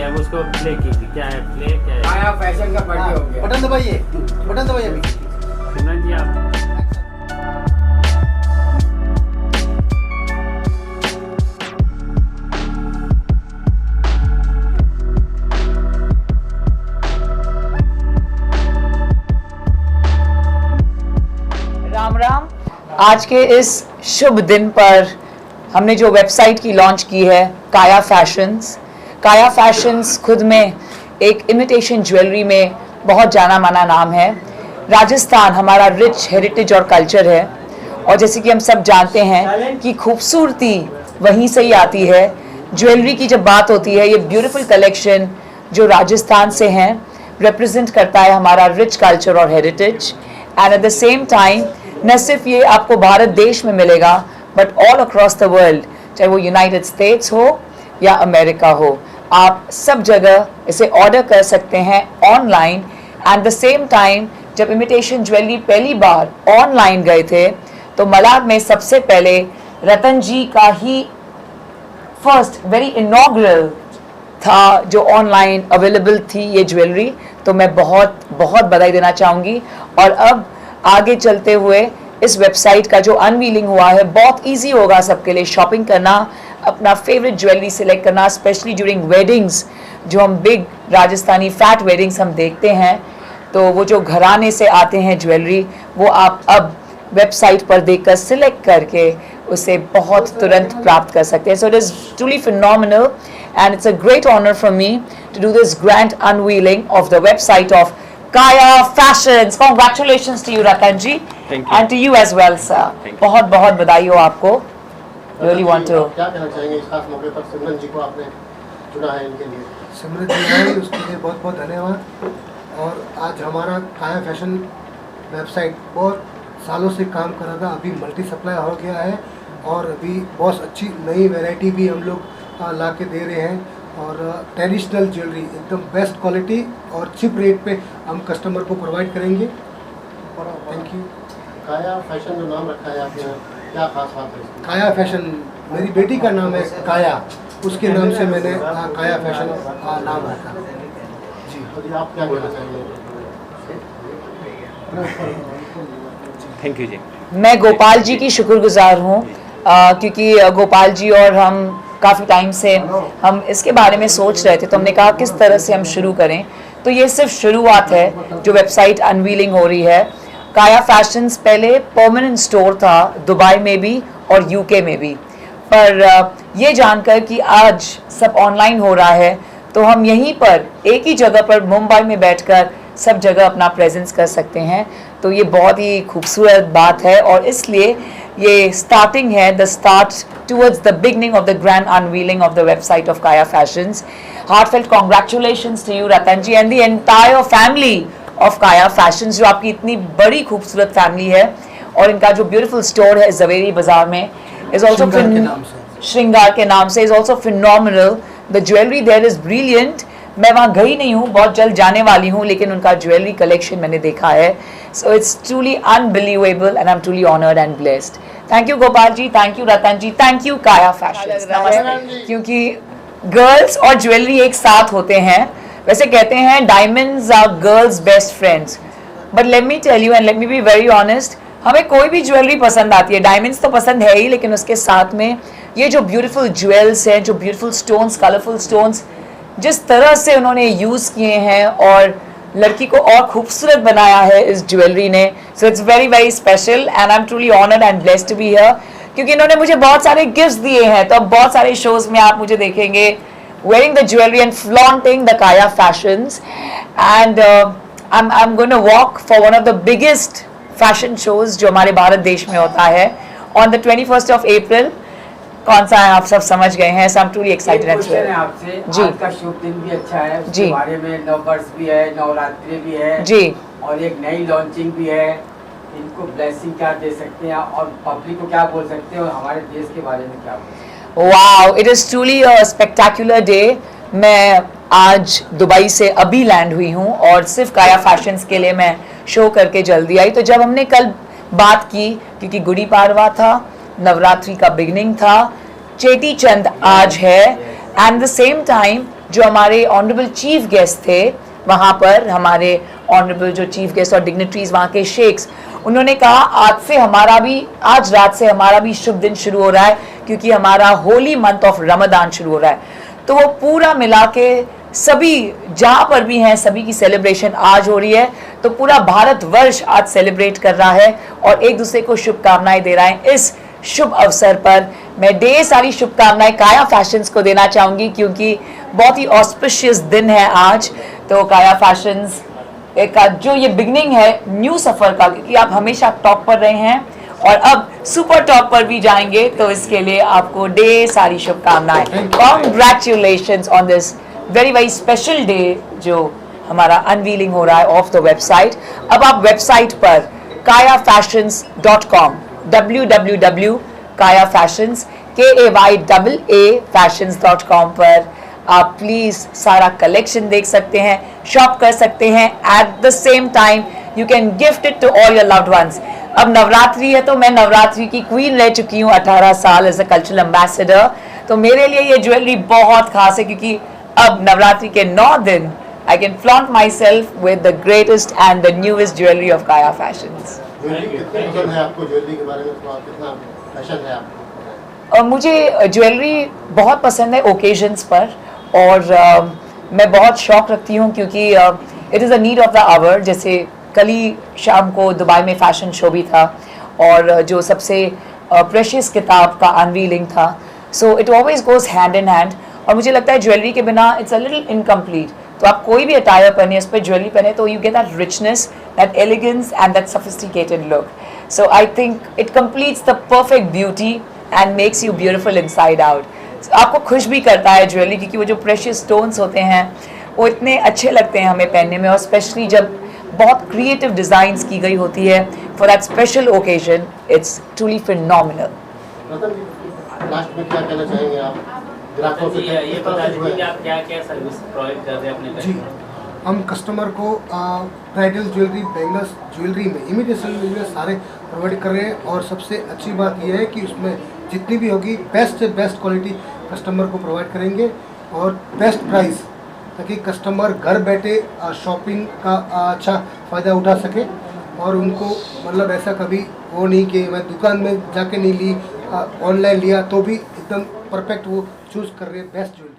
है उसको प्ले कीजिए। क्या है प्ले, क्या है? काया फैशन का बर्थडे हो गया। बटन दबाइए, बटन दबाइए अभी। सिमरन जी आप राम राम। आज के इस शुभ दिन पर हमने जो वेबसाइट की लॉन्च की है काया फैशंस। काया फैशंस खुद में एक इमिटेशन ज्वेलरी में बहुत जाना माना नाम है। राजस्थान हमारा रिच हेरिटेज और कल्चर है, और जैसे कि हम सब जानते हैं कि खूबसूरती वहीं से ही आती है। ज्वेलरी की जब बात होती है, ये ब्यूटीफुल कलेक्शन जो राजस्थान से हैं रिप्रेजेंट करता है हमारा रिच कल्चर और heritage. And eight the same time न सिर्फ ये आपको भारत देश में मिलेगा but all across the world, चाहे वो यूनाइटेड स्टेट्स हो या अमेरिका हो, आप सब जगह इसे ऑर्डर कर सकते हैं online. Eight the same time जब इमिटेशन ज्वेलरी पहली बार ऑनलाइन गए थे तो मलाड में सबसे पहले रतन जी का ही फर्स्ट वेरी इनॉग्रल था जो ऑनलाइन अवेलेबल थी ये ज्वेलरी। तो मैं बहुत बहुत बधाई देना चाहूँगी। और अब आगे चलते हुए इस वेबसाइट का जो अनवीलिंग हुआ है बहुत इजी होगा सबके लिए शॉपिंग करना, अपना फेवरेट ज्वेलरी सिलेक्ट करना, स्पेशली ड्यूरिंग वेडिंग्स। जो हम बिग राजस्थानी फैट वेडिंग्स हम देखते हैं, तो वो जो घराने से आते हैं ज्वेलरी, वो आप अब वेबसाइट पर देखकर सिलेक्ट करके उसे बहुत तुरंत प्राप्त कर सकते हैं। So it is truly phenomenal and it's a great honor for me to do this grand unveiling of the website of Kaya Fashions. Congratulations to you, Ratan ji. Thank you. And to you as well, sir. बहुत बहुत बधाई हो आपको. Really want to. क्या कहना चाहेंगे इस खास मौके पर सिमरन जी को आपने चुना है इनके लिए? सिमरन जी आई उसके लिए बहुत बहुत धन्यवाद। और आज हमारा काया फैशन वेबसाइट बहुत सालों से काम कर रहा था, अभी मल्टी सप्लाई हो गया है और अभी बहुत अच्छी नई वैरायटी भी हम लोग ला के दे रहे हैं। और ट्रेडिशनल ज्वेलरी एकदम बेस्ट क्वालिटी और चिप रेट पे हम कस्टमर को प्रोवाइड करेंगे। Thank you. काया फैशन जो नाम रखा है आपने, क्या खास बात है इसकी? काया फैशन मेरी बेटी का नाम है काया, उसके नाम से मैंने काया फैशन नाम रखा। जी, और आप क्या कहना चाहेंगे? थैंक यू जी। मैं गोपाल जी की शुक्रगुजार हूँ, क्योंकि गोपाल जी और हम काफ़ी टाइम से हम इसके बारे में सोच रहे थे, तो हमने कहा किस तरह से हम शुरू करें। तो ये सिर्फ शुरुआत है जो वेबसाइट अनवीलिंग हो रही है। काया फैशंस पहले परमानेंट स्टोर था दुबई में भी और यूके में भी, पर ये जानकर कि आज सब ऑनलाइन हो रहा है तो हम यहीं पर एक ही जगह पर मुंबई में बैठकर सब जगह अपना प्रेजेंस कर सकते हैं। तो ये बहुत ही खूबसूरत बात है और इसलिए ये स्टार्टिंग है, the start towards the beginning of the grand unveiling of the website of Kaya fashions. Heartfelt congratulations to you Ratan ji and the entire family of Kaya fashions, जो आपकी इतनी बड़ी खूबसूरत फैमिली है। और इनका जो ब्यूटीफुल स्टोर है जवेरी बाजार में इज ऑल्सो श्रृंगार के नाम से is also phenomenal. The jewellery there is brilliant. मैं वहाँ गई नहीं हूँ, बहुत जल्द जाने वाली हूँ, लेकिन उनका ज्वेलरी कलेक्शन मैंने देखा है। So it's truly unbelievable and I am truly honoured and blessed. Thank you Gopal ji, thank you Ratan ji, thank you Kaya fashions. क्योंकि गर्ल्स और ज्वेलरी एक साथ होते हैं। वैसे कहते हैं diamonds are girls best friends, but let me tell you and let me be very honest, हमें कोई भी ज्वेलरी पसंद आती है, डायमंड्स तो पसंद है ही, लेकिन उसके साथ में ये जो ब्यूटीफुल ज्वेल्स हैं, जो ब्यूटीफुल स्टोन्स, कलरफुल स्टोन्स जिस तरह से उन्होंने यूज़ किए हैं और लड़की को और खूबसूरत बनाया है इस ज्वेलरी ने। So it's very very special and I am truly honoured and blessed to be here, क्योंकि इन्होंने मुझे बहुत सारे गिफ्ट्स दिए हैं। तो अब बहुत सारे शोज में आप मुझे देखेंगे wearing the jewelry and flaunting the Kaya fashions, and I'm going to walk for one of the biggest fashion shows जो हमारे भारत देश में होता है on the 21st of April। कौन सा है आप सब समझ गए हैं। So I'm truly excited and question है आपसे, जी। आज का शुभ दिन भी अच्छा है, उसके जी। बारे में नववर्ष भी है, नवरात्रि भी है जी, और एक नई लॉन्चिंग भी है। इनको ब्लेसिंग क्या दे सकते हैं और पब्लिक को क्या बोल सकते हैं और हमारे देश के बारे में क्या बोल सकते हैं? Wow, it is truly a spectacular day. मैं आज दुबई से अभी लैंड हुई हूँ और सिर्फ काया फैशंस के लिए मैं शो करके जल्दी आई। तो जब हमने कल बात की, क्योंकि गुड़ी पाड़वा था, नवरात्रि का बिगनिंग था, चेटी चंद आज है, एंड द सेम टाइम जो हमारे ऑनरेबल चीफ गेस्ट थे वहाँ पर, हमारे ऑनरेबल जो चीफ गेस्ट और डिग्निटरीज वहाँ के शेख्स, उन्होंने कहा आज रात से हमारा भी शुभ दिन शुरू हो रहा है, क्योंकि हमारा होली मंथ ऑफ रमदान शुरू हो रहा है। तो वो पूरा मिला के सभी जहाँ पर भी हैं, सभी की सेलिब्रेशन आज हो रही है। तो पूरा भारतवर्ष आज सेलिब्रेट कर रहा है और एक दूसरे को शुभकामनाएं दे रहा है। इस शुभ अवसर पर मैं ढेर सारी शुभकामनाएं काया फैशंस को देना चाहूँगी, क्योंकि बहुत ही ऑस्पिशियस दिन है आज। तो काया फैशंस का जो ये बिगनिंग है न्यू सफ़र का, क्योंकि आप हमेशा टॉप पर रहे हैं और अब सुपर टॉप पर भी जाएंगे, तो इसके लिए आपको ढेर सारी शुभकामनाएं। Congratulations on this very very special day जो हमारा अनवीलिंग हो रहा है ऑफ द वेबसाइट। अब आप वेबसाइट पर kayafashions.com www.kayafashions KAYAA पर आप प्लीज़ सारा कलेक्शन देख सकते हैं, शॉप कर सकते हैं। At the same time you can gift it to all your loved ones. अब नवरात्रि है, तो मैं नवरात्रि की क्वीन रह चुकी हूँ 18 साल एज अ कल्चरल एम्बेसडर। तो मेरे लिए ये ज्वेलरी बहुत खास है, क्योंकि अब नवरात्रि के 9 दिन I can flaunt myself with the greatest and the newest jewelry of Kaya Fashions. Jewellery कितनी पसंद है आपको? ज्वेलरी के बारे में थोड़ा कितना फैशन है आपको? मुझे ज्वेलरी बहुत पसंद है ओकेजन्स पर, और मैं बहुत शौक रखती हूँ, क्योंकि it is a need of the hour. जैसे कल ही शाम को दुबई में फ़ैशन शो भी था और जो सबसे प्रेशियस किताब का अनवीलिंग था। So it always goes hand in hand, और मुझे लगता है ज्वेलरी के बिना इट्स अ लिटिल इनकम्प्लीट। तो आप कोई भी अटायर पहने, उस पर ज्वेलरी पहने, तो you get that richness, that elegance and that sophisticated look. So I think it completes the perfect beauty and makes you beautiful inside out. आपको खुश भी करता है ज्वेलरी, क्योंकि वो जो प्रेशियस स्टोन्स होते हैं वो इतने अच्छे लगते हैं हमें पहनने में, और स्पेशली जब बहुत क्रिएटिव डिज़ाइंस की गई होती है for that special occasion. It's truly phenomenal. Last में क्या कहना चाहेंगे आप ग्राहकों से? ये बता दीजिए कि आप क्या क्या सर्विस प्रोवाइड कर रहे हैं अपने जी, हम कस्टमर को ब्राइडल ज्वेलरी, बैंगल्स ज्वेलरी में इमिटेशन में सारे प्रोवाइड कर रहे हैं। और सबसे अच्छी बात यह है कि उसमें जितनी भी होगी बेस्ट से बेस्ट क्वालिटी कस्टमर को प्रोवाइड करेंगे और बेस्ट प्राइस, ताकि कस्टमर घर बैठे शॉपिंग का अच्छा फ़ायदा उठा सके। और उनको मतलब ऐसा कभी वो नहीं कि मैं दुकान में जाके नहीं ली, ऑनलाइन लिया, तो भी एकदम परफेक्ट वो चूज़ कर रहे हैं बेस्ट ज्वेलरी।